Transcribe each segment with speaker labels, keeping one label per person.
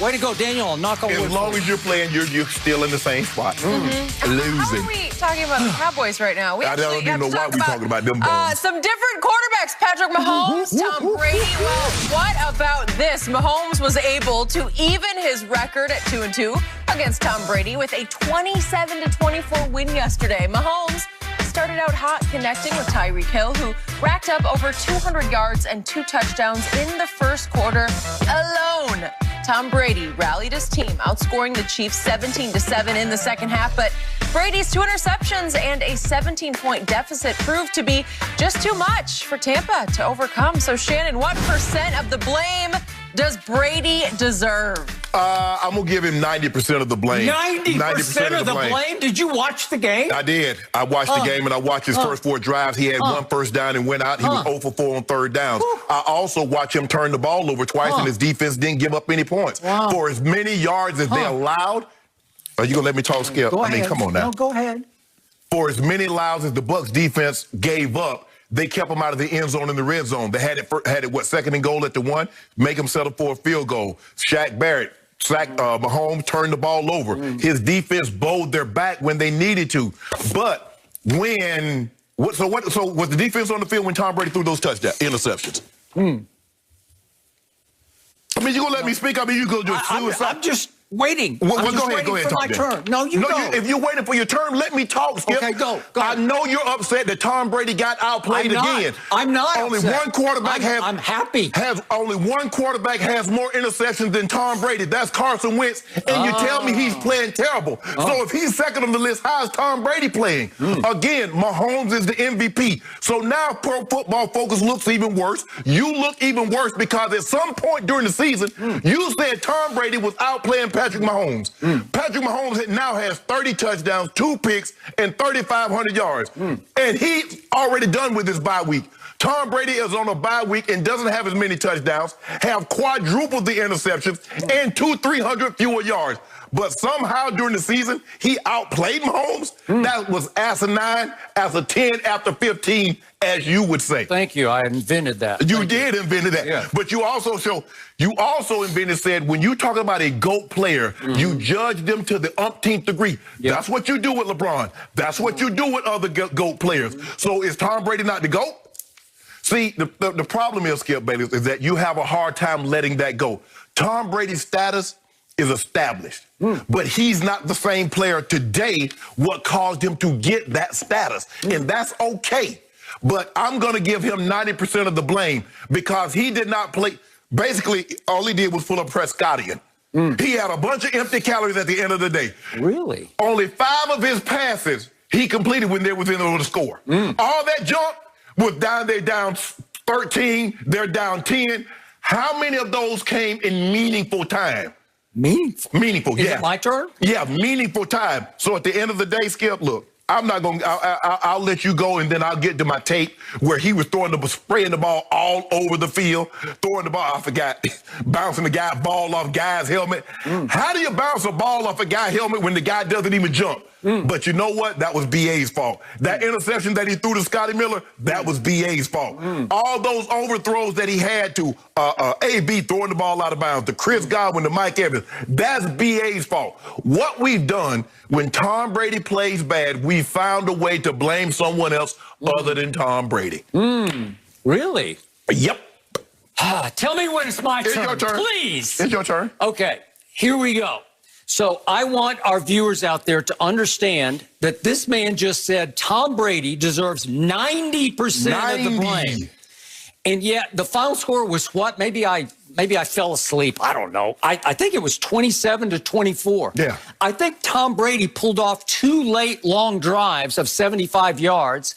Speaker 1: Way to go, Daniel. I'll knock on wood.
Speaker 2: As long as you're playing, you're still in the same spot. Losing.
Speaker 3: How are we talking about the Cowboys right now?
Speaker 2: I don't even know why we're talking about them boys.
Speaker 3: Some different quarterbacks. Patrick Mahomes, Tom Brady. Well, what about this? Mahomes was able to even his record at 2-2 against Tom Brady with a 27-24 win yesterday. Mahomes started out hot connecting with Tyreek Hill, who racked up over 200 yards and 2 touchdowns in the first quarter alone. Tom Brady rallied his team, outscoring the Chiefs 17-7 in the second half, but Brady's 2 interceptions and a 17-point deficit proved to be just too much for Tampa to overcome. So, Shannon, what % of the blame does Brady deserve?
Speaker 2: I'm going to give him 90% of the blame.
Speaker 1: 90% of the blame? Did you watch the game?
Speaker 2: I did. I watched the game, and I watched his first 4 drives. He had 1 first down and went out. He was 0 for 4 on third downs. I also watched him turn the ball over twice, and his defense didn't give up any points. For as many yards as they allowed. Are you going to let me talk, Skip?
Speaker 1: Go ahead.
Speaker 2: Come on now.
Speaker 1: No, go ahead.
Speaker 2: For as many allows as the Bucs defense gave up, they kept him out of the end zone in the red zone. They had it, second and goal at the 1, make him settle for a field goal. Shaq Barrett sacked Mahomes, turned the ball over. His defense bowled their back when they needed to. But so was the defense on the field when Tom Brady threw those interceptions? I mean, you gonna let me speak? I mean, you gonna do suicide?
Speaker 1: I'm just waiting.
Speaker 2: Go ahead,
Speaker 1: for my turn. No, you go.
Speaker 2: If you're waiting for your turn, let me talk, Skip.
Speaker 1: Okay, go.
Speaker 2: I know you're upset that Tom Brady got outplayed again.
Speaker 1: I'm not
Speaker 2: Only
Speaker 1: upset.
Speaker 2: one quarterback
Speaker 1: I'm happy.
Speaker 2: Only one quarterback has more interceptions than Tom Brady. That's Carson Wentz. And you tell me he's playing terrible. So if he's second on the list, how is Tom Brady playing? Again, Mahomes is the MVP. So now Pro Football Focus looks even worse. You look even worse because at some point during the season, you said Tom Brady was outplaying Patrick Mahomes. Patrick Mahomes now has 30 touchdowns, 2 picks, and 3,500 yards. And he's already done with his bye week. Tom Brady is on a bye week and doesn't have as many touchdowns, have quadrupled the interceptions, and 300 fewer yards. But somehow during the season, he outplayed Mahomes. That was asinine as a 10 after 15, as you would say.
Speaker 1: Thank you. I invented that.
Speaker 2: You did invent that.
Speaker 1: Yeah.
Speaker 2: But you also said when you talk about a GOAT player, you judge them to the umpteenth degree.
Speaker 1: Yep.
Speaker 2: That's what you do with LeBron. That's what you do with other GOAT players. So is Tom Brady not the GOAT? See, the problem is, Skip Bayless, is that you have a hard time letting that go. Tom Brady's status is established. But he's not the same player today, what caused him to get that status. And that's okay. But I'm going to give him 90% of the blame because he did not play. Basically, all he did was pull a Prescottian. He had a bunch of empty calories at the end of the day.
Speaker 1: Really?
Speaker 2: Only 5 of his passes he completed when they was in the score. All that junk was down. They're down 13. They're down 10. How many of those came in meaningful time? Meaningful,
Speaker 1: Is
Speaker 2: yeah.
Speaker 1: it my turn?
Speaker 2: Yeah, meaningful time. So at the end of the day, Skip, look, I'm not going to, I'll let you go and then I'll get to my tape where he was spraying the ball all over the field, throwing the ball, I forgot, bouncing the guy ball off guy's helmet. How do you bounce a ball off a guy's helmet when the guy doesn't even jump? But you know what? That was BA's fault. That interception that he threw to Scotty Miller, that was BA's fault. All those overthrows that he had to AB throwing the ball out of bounds, to Chris Godwin, to Mike Evans, that's BA's fault. What we've done when Tom Brady plays bad, we found a way to blame someone else other than Tom Brady.
Speaker 1: Really?
Speaker 2: Yep.
Speaker 1: Tell me when it's my turn.
Speaker 2: It's your turn.
Speaker 1: Please.
Speaker 2: It's your turn.
Speaker 1: Okay, here we go. So I want our viewers out there to understand that this man just said Tom Brady deserves 90% of the blame. And yet the final score was what? Maybe I fell asleep. I don't know. I think it was 27-24.
Speaker 2: Yeah.
Speaker 1: I think Tom Brady pulled off 2 late long drives of 75 yards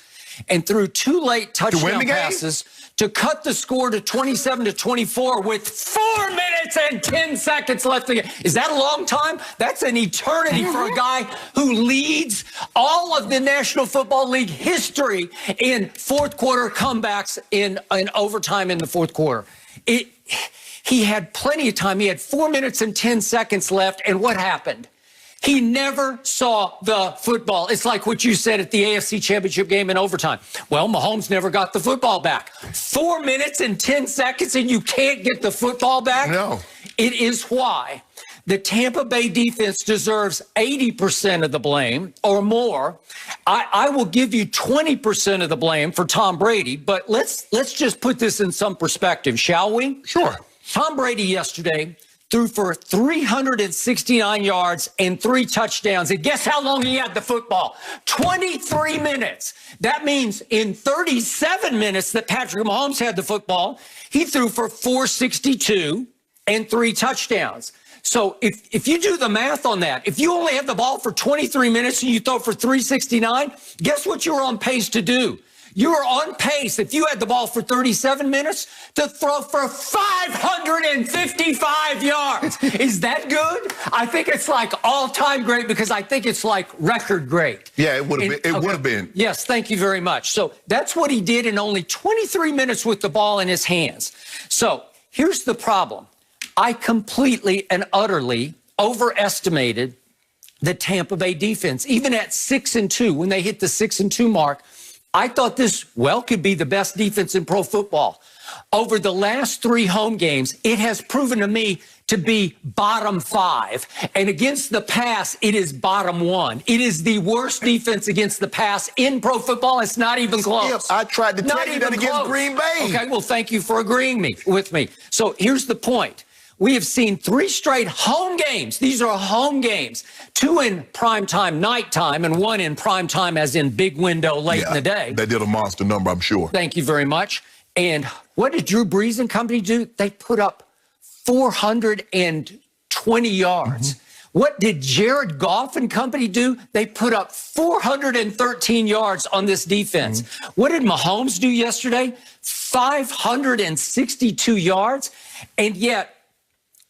Speaker 1: and threw 2 late touchdown passes to cut the score to 27-24 with 4 minutes and 10 seconds left to get. Is that a long time? That's an eternity for a guy who leads all of the National Football League history in fourth quarter comebacks in overtime in the fourth quarter. He had plenty of time. He had 4 minutes and 10 seconds left. And what happened? He never saw the football. It's like what you said at the AFC Championship game in overtime. Well, Mahomes never got the football back. 4 minutes and 10 seconds and you can't get the football back?
Speaker 2: No.
Speaker 1: it is why the Tampa Bay defense deserves 80% of the blame or more. I will give you 20% of the blame for Tom Brady, but let's just put this in some perspective, shall we?
Speaker 2: Sure.
Speaker 1: Tom Brady yesterday threw for 369 yards and 3 touchdowns. And guess how long he had the football? 23 minutes. That means in 37 minutes that Patrick Mahomes had the football, he threw for 462 and 3 touchdowns. So if you do the math on that, if you only have the ball for 23 minutes and you throw for 369, guess what you're on pace to do? You are on pace, if you had the ball for 37 minutes, to throw for 555 yards. Is that good? I think it's like all-time great because I think it's like record great.
Speaker 2: Yeah, it would have been. It would have been.
Speaker 1: Yes, thank you very much. So that's what he did in only 23 minutes with the ball in his hands. So here's the problem. I completely and utterly overestimated the Tampa Bay defense. Even at 6-2, when they hit the 6-2 mark, I thought this, could be the best defense in pro football. Over the last 3 home games, it has proven to me to be bottom 5. And against the pass, it is bottom 1. It is the worst defense against the pass in pro football. It's not even close.
Speaker 2: I tried to tell you that against Green Bay.
Speaker 1: Okay, well, thank you for agreeing with me. So here's the point. We have seen 3 straight home games. These are home games. 2 in primetime nighttime and 1 in primetime as in big window late in the day.
Speaker 2: They did a monster number, I'm sure.
Speaker 1: Thank you very much. And what did Drew Brees and company do? They put up 420 yards. What did Jared Goff and company do? They put up 413 yards on this defense. What did Mahomes do yesterday? 562 yards. And yet,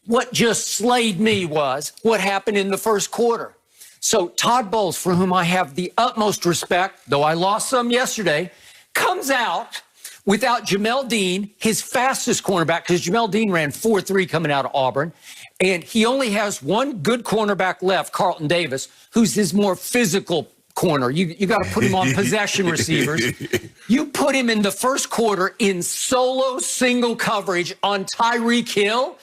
Speaker 1: what just slayed me was what happened in the first quarter. So Todd Bowles, for whom I have the utmost respect, though I lost some yesterday, comes out without Jamel Dean, his fastest cornerback, because Jamel Dean ran 4.3 coming out of Auburn, and he only has one good cornerback left, Carlton Davis, who's his more physical corner. You got to put him on possession receivers. You put him in the first quarter in solo single coverage on Tyreek Hill.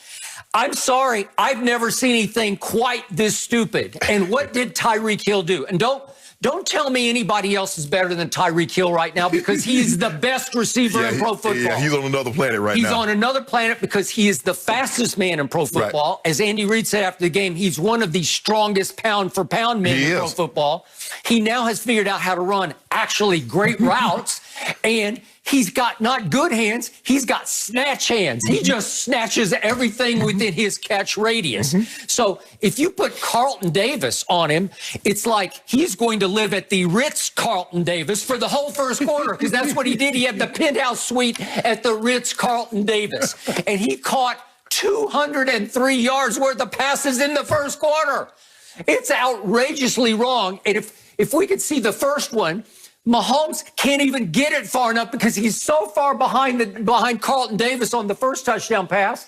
Speaker 1: I'm sorry, I've never seen anything quite this stupid. And what did Tyreek Hill do? And don't tell me anybody else is better than Tyreek Hill right now because he's the best receiver in pro football.
Speaker 2: Yeah, he's on another planet right now.
Speaker 1: He's on another planet because he is the fastest man in pro football. Right. As Andy Reid said after the game, he's one of the strongest pound-for-pound men in pro football. He now has figured out how to run actually great routes, and he's got not good hands, he's got snatch hands. He just snatches everything within his catch radius. So if you put Carlton Davis on him, it's like he's going to live at the Ritz Carlton Davis for the whole first quarter, because that's what he did. He had the penthouse suite at the Ritz Carlton Davis, and he caught 203 yards worth of passes in the first quarter. It's outrageously wrong. And if we could see the first one, Mahomes can't even get it far enough because he's so far behind Carlton Davis on the first touchdown pass.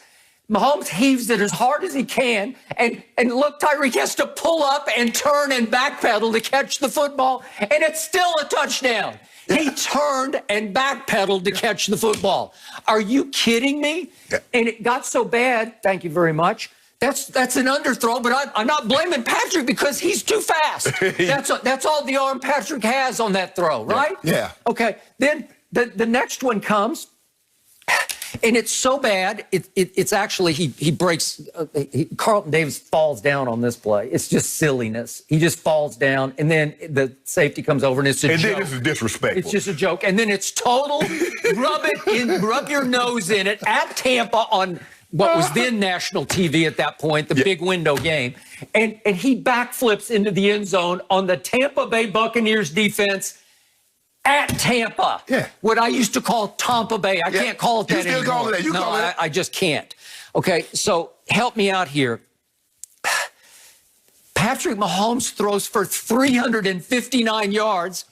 Speaker 1: Mahomes heaves it as hard as he can, and look, Tyreek has to pull up and turn and backpedal to catch the football, and it's still a touchdown. He turned and backpedaled to catch the football. Are you kidding me? And it got so bad, thank you very much, that's an underthrow, but I'm not blaming Patrick because he's too fast. That's all the arm Patrick has on that throw, right?
Speaker 2: Yeah.
Speaker 1: Okay, then the next one comes, and it's so bad, it's actually, he breaks, Carlton Davis falls down on this play. It's just silliness. He just falls down, and then the safety comes over, and it's a joke.
Speaker 2: And then this is disrespectful.
Speaker 1: It's just a joke. And then it's total, rub your nose in it at Tampa on what was then national TV at that point, the big window game. And he backflips into the end zone on the Tampa Bay Buccaneers defense at Tampa. Yeah. What I used to call Tampa Bay. I can't call it that anymore. You still call it that. You call it that. I just can't. Okay, so help me out here. Patrick Mahomes throws for 359 yards